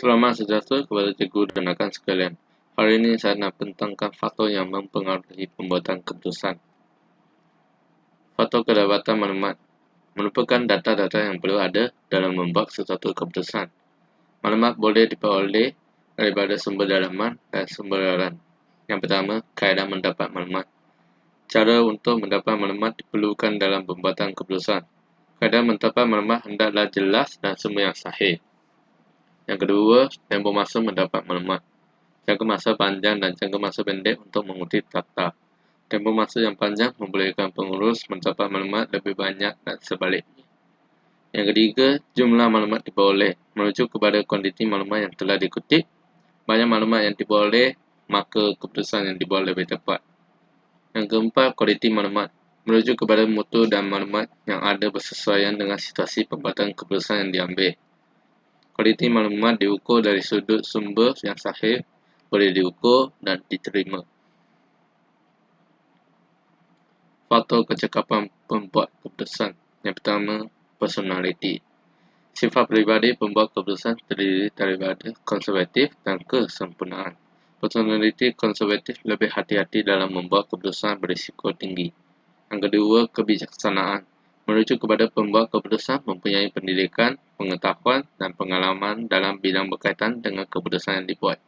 Selamat sejahtera kepada cikgu dan rakan sekalian. Hari ini saya nak bentangkan faktor yang mempengaruhi pembuatan keputusan. Faktor kedapatan maklumat merupakan data-data yang perlu ada dalam membuat sesuatu keputusan. Maklumat boleh diperoleh daripada sumber dalaman dan sumber luaran. Yang pertama, kaedah mendapat maklumat. Cara untuk mendapat maklumat diperlukan dalam pembuatan keputusan. Kaedah mendapat maklumat hendaklah jelas dan sumber yang sahih. Yang kedua, tempoh masa mendapat maklumat. Jangka masa panjang dan jangka masa pendek untuk mengutip data. Tempoh masa yang panjang membolehkan pengurus mendapat maklumat lebih banyak dan sebaliknya. Yang ketiga, jumlah maklumat diperoleh. Merujuk kepada kuantiti maklumat yang telah dikutip, banyak maklumat yang diperoleh, maka keputusan yang dibuat lebih tepat. Yang keempat, kualiti maklumat. Merujuk kepada mutu dan maklumat yang ada bersesuaian dengan situasi pembuatan keputusan yang diambil. Kualiti maklumat diukur dari sudut sumber yang sahih, boleh diukur dan diterima. Faktor kecekapan pembuat keputusan. Yang pertama, personality. Sifat peribadi pembuat keputusan terdiri daripada konservatif dan kesempurnaan. Personality konservatif lebih hati-hati dalam membuat keputusan berisiko tinggi. Yang kedua, kebijaksanaan. Merujuk kepada pembuat keputusan mempunyai pendidikan, pengetahuan, dan pengalaman dalam bidang berkaitan dengan keputusan yang dibuat.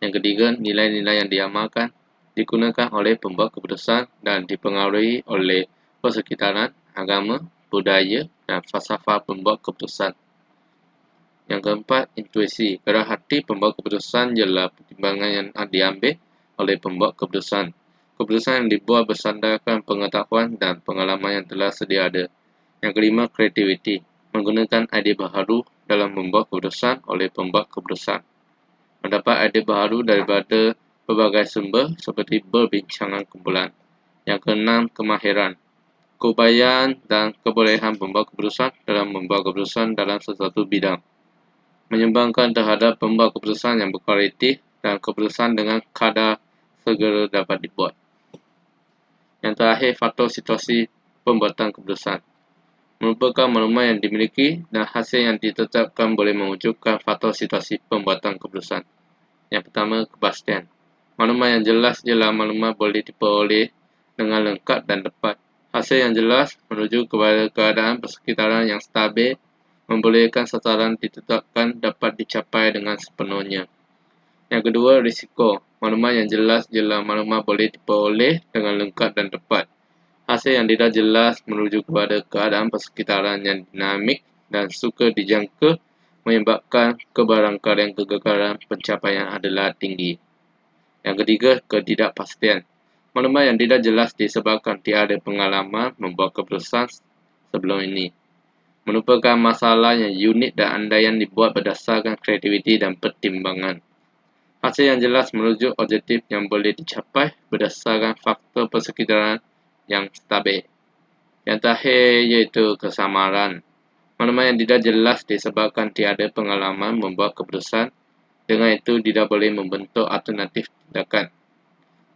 Yang ketiga, nilai-nilai yang diamalkan digunakan oleh pembuat keputusan dan dipengaruhi oleh persekitaran, agama, budaya, dan falsafah pembuat keputusan. Yang keempat, intuisi. Gerak hati pembuat keputusan ialah pertimbangan yang diambil oleh pembuat keputusan. Keputusan yang dibuat bersandarkan pengetahuan dan pengalaman yang telah sedia ada. Yang kelima, kreativiti. Menggunakan idea baharu dalam membuat keputusan oleh pembuat keputusan. Mendapat idea baharu daripada berbagai sumber seperti perbincangan kumpulan. Yang keenam, kemahiran. Keupayaan dan kebolehan pembuat keputusan dalam membuat keputusan dalam sesuatu bidang. Menyumbangkan terhadap pembuat keputusan yang berkualiti dan keputusan dengan kadar segera dapat dibuat. Yang terakhir, faktor situasi pembuatan keputusan. Merupakan maklumat yang dimiliki dan hasil yang ditetapkan boleh mewujudkan faktor situasi pembuatan keputusan. Yang pertama, kepastian. Maklumat yang jelas ialah maklumat boleh diperoleh dengan lengkap dan tepat. Hasil yang jelas merujuk kepada keadaan persekitaran yang stabil, membolehkan sasaran ditetapkan dapat dicapai dengan sepenuhnya. Yang kedua, risiko. Maklumat yang jelas ialah maklumat boleh diperoleh dengan lengkap dan tepat. Hasil yang tidak jelas merujuk kepada keadaan persekitaran yang dinamik dan sukar dijangka, menyebabkan kebarangkalian kegagalan pencapaian adalah tinggi. Yang ketiga, ketidakpastian. Maklumat yang tidak jelas disebabkan tiada pengalaman membuat keputusan sebelum ini. Merupakan masalah yang unik dan andaian dibuat berdasarkan kreativiti dan pertimbangan. Hasil yang jelas merujuk objektif yang boleh dicapai berdasarkan faktor persekitaran yang stabil. Yang terakhir iaitu kesamaran. Maklumat yang tidak jelas disebabkan tiada pengalaman membuat keputusan, dengan itu tidak boleh membentuk alternatif tindakan.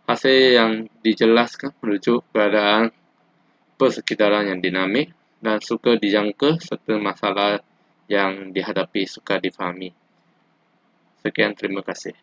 Hasil yang dijelaskan merujuk keadaan persekitaran yang dinamik dan sukar dijangka serta masalah yang dihadapi sukar difahami. Sekian, terima kasih.